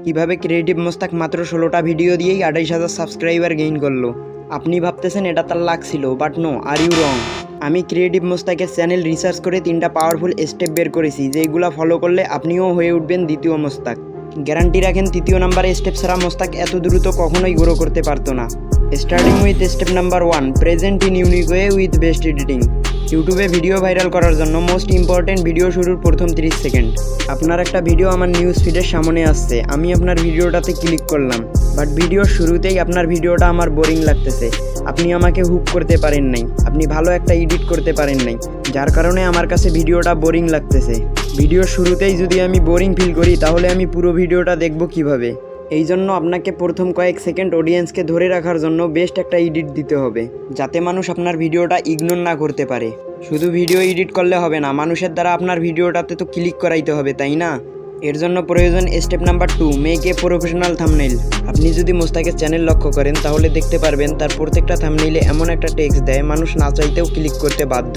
কিভাবে ক্রিয়েটিভ মোস্তাক মাত্র 16টা ভিডিও দিয়েই 28,000 সাবস্ক্রাইবার গেইন করলো। আপনি ভাবতেছেন এটা তার লাক ছিল, but no, are you wrong. আমি ক্রিয়েটিভ মোস্তাকের চ্যানেল রিসার্চ করে 3টা পাওয়ারফুল স্টেপ বের করেছি, যেগুলো ফলো করলে আপনিও হয়ে উঠবেন দ্বিতীয় মোস্তাক। গ্যারান্টি রাখেন 3য় নাম্বার স্টেপ ছাড়া মোস্তাক এত দ্রুত কখনোই গ্রো করতে পারতো না। Starting with step number 1, present in unique way with best editing. ইউটিউবে ভিডিও ভাইরাল করার জন্য মোস্ট ইম্পর্টেন্ট ভিডিও শুরুর প্রথম 30 সেকেন্ড। আপনার একটা ভিডিও আমার নিউজ ফিডের সামনে আসছে, আমি আপনার ভিডিওটাতে ক্লিক করলাম, বাট ভিডিওর শুরুতেই আপনার ভিডিওটা আমার বোরিং লাগতেছে। আপনি আমাকে হুক করতে পারেন নাই, আপনি ভালো একটা এডিট করতে পারেন নাই, যার কারণে আমার কাছে ভিডিওটা বোরিং লাগতেছে। ভিডিওর শুরুতেই যদি আমি বোরিং ফিল করি তাহলে আমি পুরো ভিডিওটা দেখব কিভাবে? এই জন্য আপনাকে প্রথম কয়েক সেকেন্ড অডিয়েন্সকে ধরে রাখার জন্য বেস্ট একটা এডিট দিতে হবে, যাতে মানুষ আপনার ভিডিওটা ইগনোর না করতে পারে। শুধু ভিডিও এডিট করলে হবে না, মানুষের দ্বারা আপনার ভিডিওটাতে তো ক্লিক করাইতে হবে, তাই না? এর জন্য প্রয়োজন step number 2, make a professional thumbnail. আপনি যদি মোস্তাকের চ্যানেল লক্ষ্য করেন তাহলে দেখতে পারবেন তার প্রত্যেকটা থাম্বনেইলে এমন একটা টেক্সট দেয় মানুষ না চাইতেও ক্লিক করতে বাধ্য।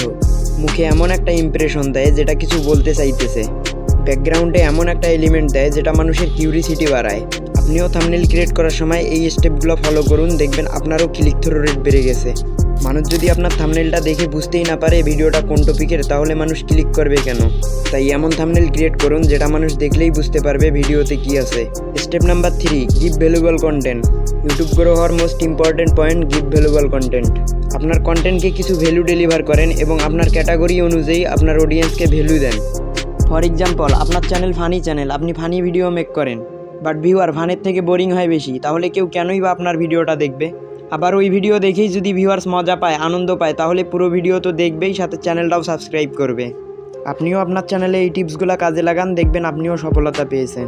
মুখে এমন একটা ইমপ্রেশন দেয় যেটা কিছু বলতে চাইতেছে। ব্যাকগ্রাউন্ডে এমন একটা এলিমেন্ট দেয় যেটা মানুষের কিউরিসিটি বাড়ায়। আপনিও থাম্বনেইল ক্রিয়েট করার সময় এই স্টেপগুলো ফলো করুন, দেখবেন আপনারও ক্লিক থ্রু রেট বেড়ে গেছে। মানুষ যদি আপনার থাম্বনেইলটা দেখে বুঝতেই না পারে ভিডিওটা কোন টপিকের, তাহলে মানুষ ক্লিক করবে কেন? তাই এমন থাম্বনেইল ক্রিয়েট করুন যেটা মানুষ দেখলেই বুঝতে পারবে ভিডিওতে কি আছে। Step number 3, give valuable content. YouTube grow হওয়ার most important point, give valuable content. আপনার কন্টেন্টকে কিছু ভ্যালু ডেলিভার করেন এবং আপনার ক্যাটাগরি অনুযায়ী আপনার অডিয়েন্সকে ভ্যালু দেন। ফর এক্সাম্পল, আপনার চ্যানেল ফানি চ্যানেল, আপনি ফানি ভিডিও মেক করেন, বাট ভিউয়ার ফানের থেকে বোরিং হয় বেশি, তাহলে কেউ কেনই বা আপনার ভিডিওটা দেখবে? আবার ওই ভিডিও দেখেই যদি ভিউয়ার্স মজা পায়, আনন্দ পায়, তাহলে পুরো ভিডিও তো দেখবেই, সাথে চ্যানেলটাও সাবস্ক্রাইব করবে। আপনিও আপনার চ্যানেলে এই টিপসগুলো কাজে লাগান, দেখবেন আপনিও সফলতা পেয়েছেন।